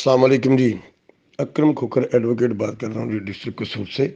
السلام علیکم جی. اکرم کھوکھر ایڈوکیٹ بات کر رہا ہوں جی، ڈسٹرکٹ قصور سے.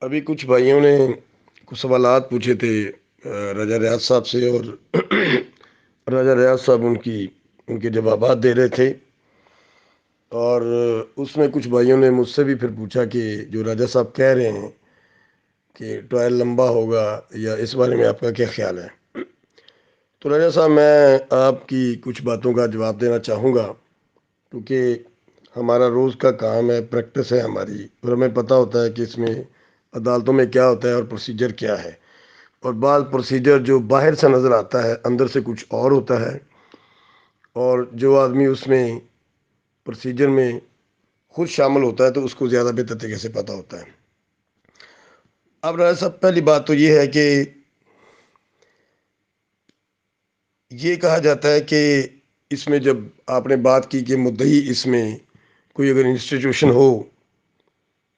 ابھی کچھ بھائیوں نے کچھ سوالات پوچھے تھے رضا ریاض صاحب سے، اور رضا ریاض صاحب ان کے جوابات دے رہے تھے. اور اس میں کچھ بھائیوں نے مجھ سے بھی پھر پوچھا کہ جو رضا صاحب کہہ رہے ہیں کہ ٹرائل لمبا ہوگا، یا اس بارے میں آپ کا کیا خیال ہے. تو رضا صاحب، میں آپ کی کچھ باتوں کا جواب دینا چاہوں گا، کیونکہ ہمارا روز کا کام ہے، پریکٹس ہے ہماری، اور ہمیں پتہ ہوتا ہے کہ اس میں عدالتوں میں کیا ہوتا ہے اور پروسیجر کیا ہے. اور بعض پروسیجر جو باہر سے نظر آتا ہے اندر سے کچھ اور ہوتا ہے، اور جو آدمی اس میں پروسیجر میں خود شامل ہوتا ہے تو اس کو زیادہ بہتر طریقے سے پتہ ہوتا ہے. اب رضا صاحب، پہلی بات تو یہ ہے کہ یہ کہا جاتا ہے کہ اس میں جب آپ نے بات کی کہ مدعی اس میں کوئی اگر انسٹیٹیوشن ہو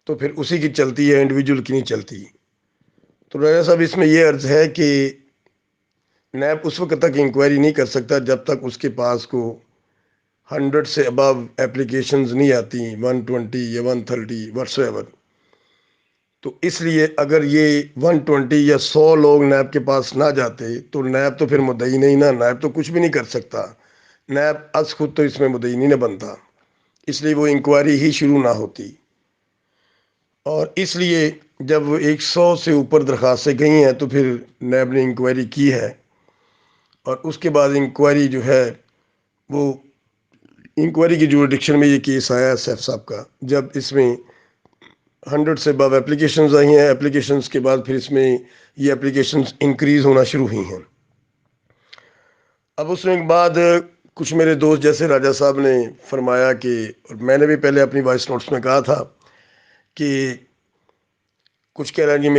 تو پھر اسی کی چلتی ہے، انڈیویجول کی نہیں چلتی. تو رضا صاحب، اس میں یہ عرض ہے کہ نیب اس وقت تک انکوائری نہیں کر سکتا جب تک اس کے پاس کو 100 سے ابو اپلیکیشنز نہیں آتی، 120 یا 130 واٹس ایور. تو اس لیے اگر یہ 120 یا 100 لوگ نیب کے پاس نہ جاتے تو نیب تو پھر مدعی نہیں نا، نیب تو کچھ بھی نہیں کر سکتا. نیب از خود تو اس میں مدعی نہیں نہ بنتا، اس لیے وہ انکوائری ہی شروع نہ ہوتی. اور اس لیے جب 100 سے اوپر درخواستیں گئی ہیں تو پھر نیب نے انکوائری کی ہے، اور اس کے بعد انکوائری جو ہے وہ انکوائری کی جوریڈکشن میں یہ کیس آیا ہے سیف صاحب کا، جب اس میں 100 سے ابو اپلیکیشنز آئی ہیں. اپلیکیشنز کے بعد پھر اس میں یہ اپلیکیشنز انکریز ہونا شروع ہوئی ہیں. اب اس میں بعد کچھ میرے دوست جیسے راجہ صاحب نے فرمایا کہ، اور میں نے بھی پہلے اپنی وائس نوٹس میں کہا تھا کہ کچھ کہہ رہا ہے کہ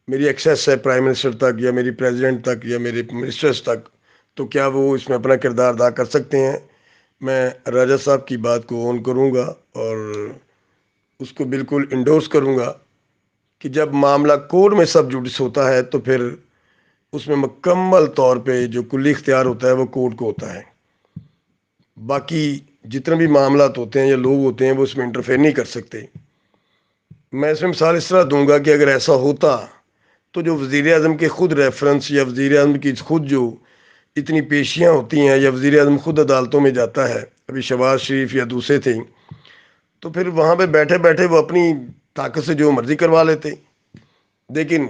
میری ایکسیس ہے پرائم منسٹر تک، یا میری پریزیڈنٹ تک، یا میرے منسٹرز تک، تو کیا وہ اس میں اپنا کردار ادا کر سکتے ہیں. میں راجہ صاحب کی بات کو اون کروں گا اور اس کو بالکل انڈورس کروں گا کہ جب معاملہ کورٹ میں سب جوڈس ہوتا ہے تو پھر اس میں مکمل طور پہ جو کلی اختیار ہوتا ہے وہ کورٹ کو ہوتا ہے. باقی جتنے بھی معاملات ہوتے ہیں یا لوگ ہوتے ہیں وہ اس میں انٹرفیئر نہیں کر سکتے. میں اس میں مثال اس طرح دوں گا کہ اگر ایسا ہوتا تو جو وزیر اعظم کے خود ریفرنس، یا وزیر اعظم کی خود جو اتنی پیشیاں ہوتی ہیں، یا وزیر اعظم خود عدالتوں میں جاتا ہے، ابھی شہباز شریف یا دوسرے تھے، تو پھر وہاں پہ بیٹھے بیٹھے وہ اپنی طاقت سے جو مرضی کروا لیتے. لیکن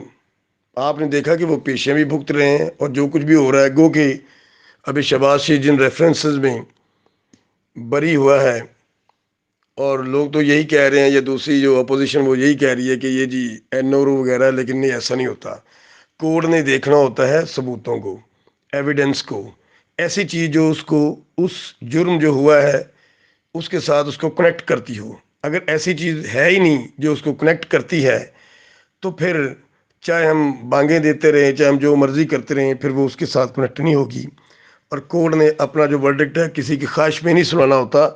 آپ نے دیکھا کہ وہ پیشیاں بھی بھگت رہے ہیں، اور جو کچھ بھی ہو رہا ہے گو کہ ابھی شہباز شریف جن ریفرنسز میں بری ہوا ہے، اور لوگ تو یہی کہہ رہے ہیں، یا دوسری جو اپوزیشن وہ یہی کہہ رہی ہے کہ یہ جی NRO وغیرہ، لیکن نہیں، ایسا نہیں ہوتا. کورٹ نے دیکھنا ہوتا ہے ثبوتوں کو، ایویڈنس کو، ایسی چیز جو اس کو اس جرم جو ہوا ہے اس کے ساتھ اس کو کنیکٹ کرتی ہو. اگر ایسی چیز ہے ہی نہیں جو اس کو کنیکٹ کرتی ہے تو پھر چاہے ہم بانگیں دیتے رہیں، چاہے ہم جو مرضی کرتے رہیں، پھر وہ اس کے ساتھ کنیکٹ نہیں ہوگی. اور کورٹ نے اپنا جو ورڈکٹ ہے کسی کی خواہش میں نہیں سنانا ہوتا،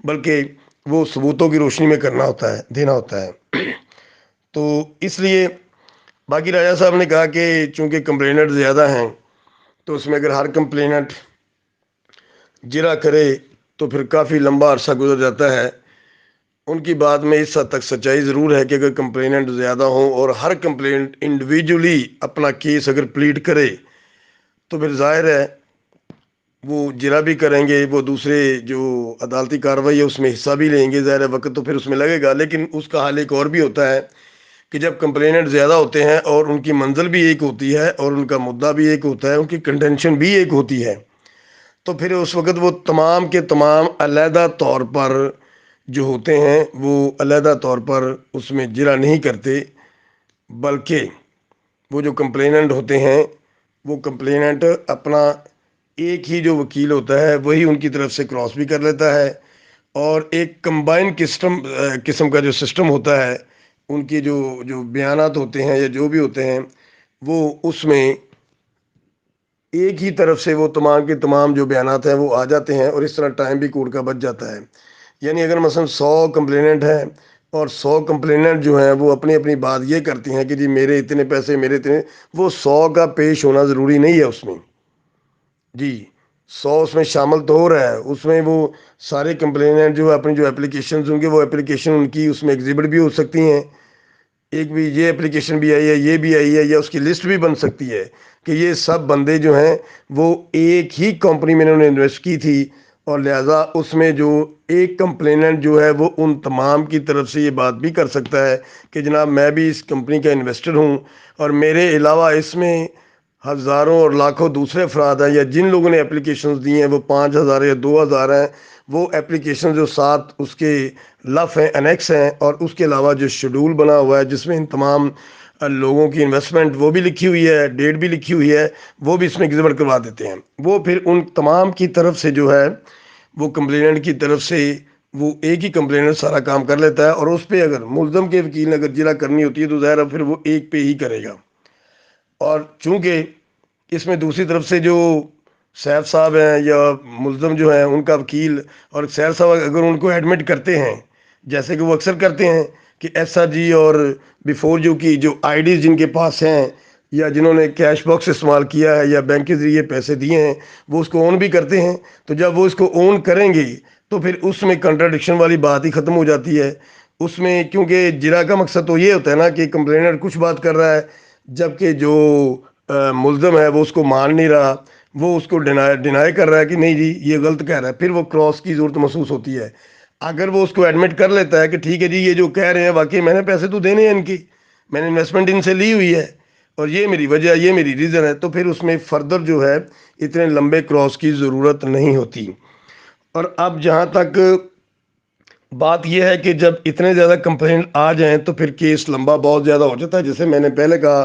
بلکہ وہ ثبوتوں کی روشنی میں کرنا ہوتا ہے، دینا ہوتا ہے. تو اس لیے باقی راجہ صاحب نے کہا کہ چونکہ کمپلیننٹ زیادہ ہیں تو اس میں اگر ہر کمپلیننٹ جرا کرے تو پھر کافی لمبا عرصہ گزر جاتا ہے. ان کی بات میں اس حد تک سچائی ضرور ہے کہ اگر کمپلیننٹ زیادہ ہوں اور ہر کمپلیننٹ انڈیویجولی اپنا کیس اگر پلیڈ کرے تو پھر ظاہر ہے وہ جرا بھی کریں گے، وہ دوسرے جو عدالتی کارروائی ہے اس میں حصہ بھی لیں گے، ظاہر وقت تو پھر اس میں لگے گا. لیکن اس کا حال ایک اور بھی ہوتا ہے کہ جب کمپلیننٹ زیادہ ہوتے ہیں اور ان کی منزل بھی ایک ہوتی ہے اور ان کا مدعا بھی ایک ہوتا ہے، ان کی کنٹینشن بھی ایک ہوتی ہے، تو پھر اس وقت وہ تمام کے تمام علیحدہ طور پر جو ہوتے ہیں وہ علیحدہ طور پر اس میں جرا نہیں کرتے، بلکہ وہ جو کمپلیننٹ ہوتے ہیں وہ کمپلیننٹ اپنا ایک ہی جو وکیل ہوتا ہے وہی ان کی طرف سے کراس بھی کر لیتا ہے، اور ایک کمبائن قسم کا جو سسٹم ہوتا ہے، ان کے جو بیانات ہوتے ہیں یا جو بھی ہوتے ہیں وہ اس میں ایک ہی طرف سے وہ تمام کے تمام جو بیانات ہیں وہ آ جاتے ہیں، اور اس طرح ٹائم بھی کورٹ کا بچ جاتا ہے. یعنی اگر مثلا 100 کمپلیننٹ ہیں اور 100 کمپلیننٹ جو ہیں وہ اپنی اپنی بات یہ کرتی ہیں کہ جی میرے اتنے پیسے، میرے اتنے، وہ 100 کا پیش ہونا ضروری نہیں ہے اس میں. جی 100 اس میں شامل تو ہو رہا ہے، اس میں وہ سارے کمپلیننٹ جو اپنی جو اپلیکیشنز ہوں گے وہ اپلیکیشن ان کی اس میں ایگزیبٹ بھی ہو سکتی ہیں، ایک بھی یہ اپلیکیشن بھی آئی ہے، یہ بھی آئی ہے، یا اس کی لسٹ بھی بن سکتی ہے کہ یہ سب بندے جو ہیں وہ ایک ہی کمپنی میں انہوں نے انویسٹ کی تھی، اور لہٰذا اس میں جو ایک کمپلیننٹ جو ہے وہ ان تمام کی طرف سے یہ بات بھی کر سکتا ہے کہ جناب میں بھی اس کمپنی کا انویسٹر ہوں، اور میرے علاوہ اس میں ہزاروں اور لاکھوں دوسرے افراد ہیں، یا جن لوگوں نے اپلیکیشنز دی ہیں وہ 5,000 یا 2,000 ہیں، وہ اپلیکیشن جو ساتھ اس کے لف ہیں، انیکس ہیں، اور اس کے علاوہ جو شیڈول بنا ہوا ہے جس میں ان تمام لوگوں کی انویسٹمنٹ وہ بھی لکھی ہوئی ہے، ڈیٹ بھی لکھی ہوئی ہے، وہ بھی اس میں ایگزیبٹ کروا دیتے ہیں۔ وہ پھر ان تمام کی طرف سے جو ہے وہ کمپلیننٹ کی طرف سے وہ ایک ہی کمپلیننٹ سارا کام کر لیتا ہے، اور اس پہ اگر ملزم کے وکیل نے اگر جرح کرنی ہوتی ہے تو ظاہر ہے پھر وہ ایک پہ ہی کرے گا۔ اور چونکہ اس میں دوسری طرف سے جو سیف صاحب ہیں یا ملزم جو ہیں ان کا وکیل اور سیف صاحب اگر ان کو ایڈمٹ کرتے ہیں، جیسے کہ وہ اکثر کرتے ہیں کہ ایس آر جی اور بیفور جو کی جو آئی ڈیز جن کے پاس ہیں یا جنہوں نے کیش باکس استعمال کیا ہے یا بینک کے ذریعے پیسے دیے ہیں وہ اس کو اون بھی کرتے ہیں، تو جب وہ اس کو اون کریں گے تو پھر اس میں کنٹراڈکشن والی بات ہی ختم ہو جاتی ہے۔ اس میں کیونکہ جرح کا مقصد تو یہ ہوتا ہے نا کہ کمپلینر کچھ بات کر رہا ہے جبکہ جو ملزم ہے وہ اس کو مان نہیں رہا، وہ اس کو ڈینائی کر رہا ہے کہ نہیں جی یہ غلط کہہ رہا ہے، پھر وہ کراس کی ضرورت محسوس ہوتی ہے۔ اگر وہ اس کو ایڈمٹ کر لیتا ہے کہ ٹھیک ہے جی یہ جو کہہ رہے ہیں واقعی میں نے پیسے تو دینے ہیں ان کی، میں نے انویسٹمنٹ ان سے لی ہوئی ہے اور یہ میری وجہ، یہ میری ریزن ہے، تو پھر اس میں فردر جو ہے اتنے لمبے کراس کی ضرورت نہیں ہوتی۔ اور اب جہاں تک بات یہ ہے کہ جب اتنے زیادہ کمپلینٹ آ جائیں تو پھر کیس لمبا بہت زیادہ ہو جاتا ہے، جیسے میں نے پہلے کہا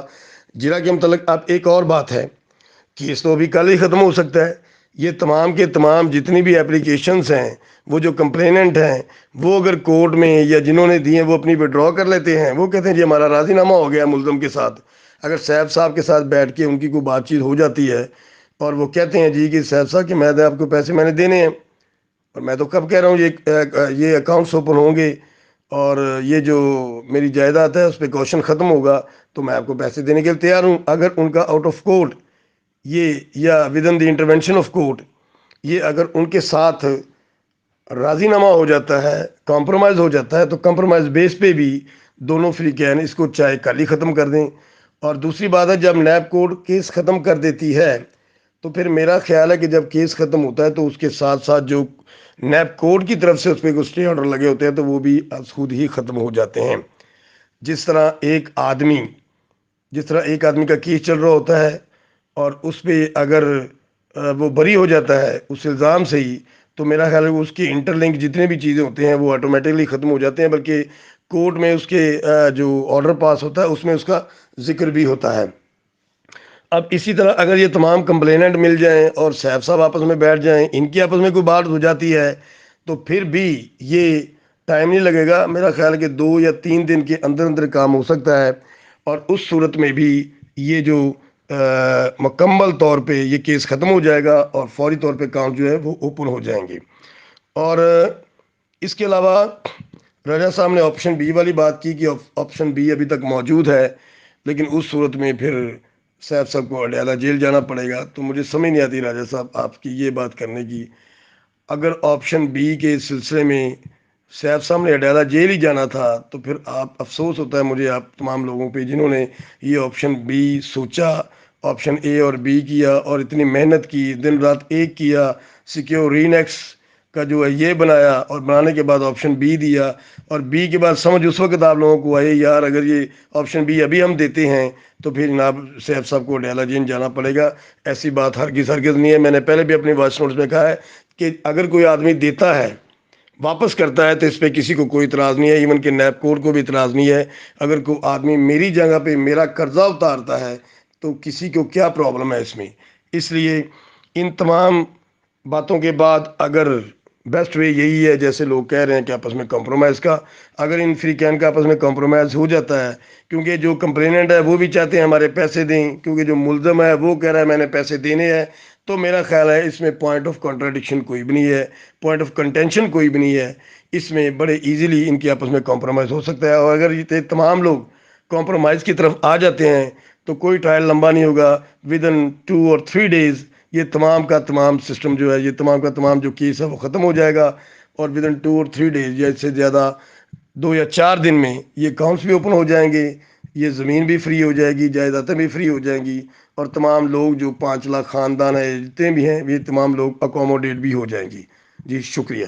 جرح کے متعلق۔ اب ایک اور بات ہے، کیس تو ابھی کل ہی ختم ہو سکتا ہے، یہ تمام کے تمام جتنی بھی اپلیکیشنز ہیں وہ جو کمپلیننٹ ہیں وہ اگر کورٹ میں یا جنہوں نے دی ہیں وہ اپنی وڈرا کر لیتے ہیں، وہ کہتے ہیں جی ہمارا راضی نامہ ہو گیا ملزم کے ساتھ۔ اگر سیف صاحب کے ساتھ بیٹھ کے ان کی کوئی بات چیت ہو جاتی ہے اور وہ کہتے ہیں جی کہ سیف صاحب کہ میں آپ کو پیسے میں نے دینے ہیں، اور میں تو کب کہہ رہا ہوں یہ اکاؤنٹس اوپن ہوں گے اور یہ جو میری جائیداد ہے اس پہ کوشچن ختم ہوگا تو میں آپ کو پیسے دینے کے لیے تیار ہوں۔ اگر ان کا آؤٹ آف کورٹ یہ یا with in the intervention of court یہ اگر ان کے ساتھ راضی نامہ ہو جاتا ہے، کمپرومائز ہو جاتا ہے، تو کمپرومائز بیس پہ بھی دونوں فریقین اس کو چاہے کل ہی ختم کر دیں۔ اور دوسری بات ہے جب نیب کورٹ کیس ختم کر دیتی ہے تو پھر میرا خیال ہے کہ جب کیس ختم ہوتا ہے تو اس کے ساتھ ساتھ جو نیب کورٹ کی طرف سے اس پہ کوئی اسٹے آرڈر لگے ہوتے ہیں تو وہ بھی خود ہی ختم ہو جاتے ہیں۔ جس طرح ایک آدمی کا کیس چل رہا ہوتا ہے اور اس پہ اگر وہ بری ہو جاتا ہے اس الزام سے ہی، تو میرا خیال ہے اس کی انٹر لنک جتنے بھی چیزیں ہوتے ہیں وہ آٹومیٹکلی ختم ہو جاتے ہیں، بلکہ کورٹ میں اس کے جو آرڈر پاس ہوتا ہے اس میں اس کا ذکر بھی ہوتا ہے۔ اب اسی طرح اگر یہ تمام کمپلیننٹ مل جائیں اور سیف صاحب آپس میں بیٹھ جائیں، ان کی آپس میں کوئی بات ہو جاتی ہے تو پھر بھی یہ ٹائم نہیں لگے گا، میرا خیال ہے کہ 2 یا 3 دن کے اندر اندر کام ہو سکتا ہے، اور اس صورت میں بھی یہ جو مکمل طور پہ یہ کیس ختم ہو جائے گا اور فوری طور پہ کام جو ہے وہ اوپن ہو جائیں گے۔ اور اس کے علاوہ رجا صاحب نے آپشن بی والی بات کی کہ آپشن بی ابھی تک موجود ہے، لیکن اس صورت میں پھر سیف صاحب کو اڈیالہ جیل جانا پڑے گا، تو مجھے سمجھ نہیں آتی راجہ صاحب آپ کی یہ بات کرنے کی۔ اگر آپشن بی کے سلسلے میں سیف صاحب نے اڈیالہ جیل ہی جانا تھا تو پھر آپ افسوس ہوتا ہے مجھے آپ تمام لوگوں پہ جنہوں نے یہ آپشن بی سوچا، آپشن اے اور بی کیا اور اتنی محنت کی، دن رات ایک کیا، سیکیور رینیکس کا جو ہے یہ بنایا اور بنانے کے بعد آپشن بی دیا، اور بی کے بعد سمجھ اس وقت آپ لوگوں کو آئے یار اگر یہ آپشن بی ابھی ہم دیتے ہیں تو پھر جناب سیف صاحب کو اڈیالہ جیل جانا پڑے گا۔ ایسی بات ہرگز نہیں ہے، میں نے پہلے بھی اپنی وائس نوٹس میں کہا ہے کہ اگر کوئی آدمی دیتا ہے واپس کرتا ہے تو اس پہ کسی کو کوئی اعتراض نہیں ہے، ایون کہ نیب کورٹ کو بھی اعتراض نہیں ہے۔ اگر کوئی آدمی میری جگہ پہ میرا قرضہ اتارتا ہے تو کسی کو کیا پرابلم ہے اس میں؟ اس لیے ان تمام باتوں کے بعد اگر بیسٹ وے یہی ہے جیسے لوگ کہہ رہے ہیں کہ آپس میں کمپرومائز کا، اگر ان فریقین کا آپس میں کمپرومائز ہو جاتا ہے، کیونکہ جو کمپلیننٹ ہے وہ بھی چاہتے ہیں ہمارے پیسے دیں، کیونکہ جو ملزم ہے وہ کہہ رہا ہے میں نے پیسے دینے ہیں، تو میرا خیال ہے اس میں پوائنٹ آف کنٹراڈکشن کوئی بھی نہیں ہے، پوائنٹ آف کنٹینشن کوئی بھی نہیں ہے، اس میں بڑے ایزیلی ان کی آپس میں کمپرومائز ہو سکتا ہے۔ اور اگر یہ تمام لوگ کمپرومائز کی طرف آ جاتے ہیں تو کوئی ٹرائل لمبا نہیں ہوگا، ود ان 2 اور 3 days یہ تمام کا تمام سسٹم جو ہے، یہ تمام کا تمام جو کیس ہے وہ ختم ہو جائے گا، اور ود ان 2 اور 3 ڈیز یا اس سے زیادہ 2 یا 4 دن میں یہ اکاؤنٹس بھی اوپن ہو جائیں گے، یہ زمین بھی فری ہو جائے گی، جائیدادیں بھی فری ہو جائیں گی، اور تمام لوگ جو 5 لاکھ خاندان ہیں جتنے بھی ہیں، یہ تمام لوگ اکوموڈیٹ بھی ہو جائیں گی۔ جی شکریہ۔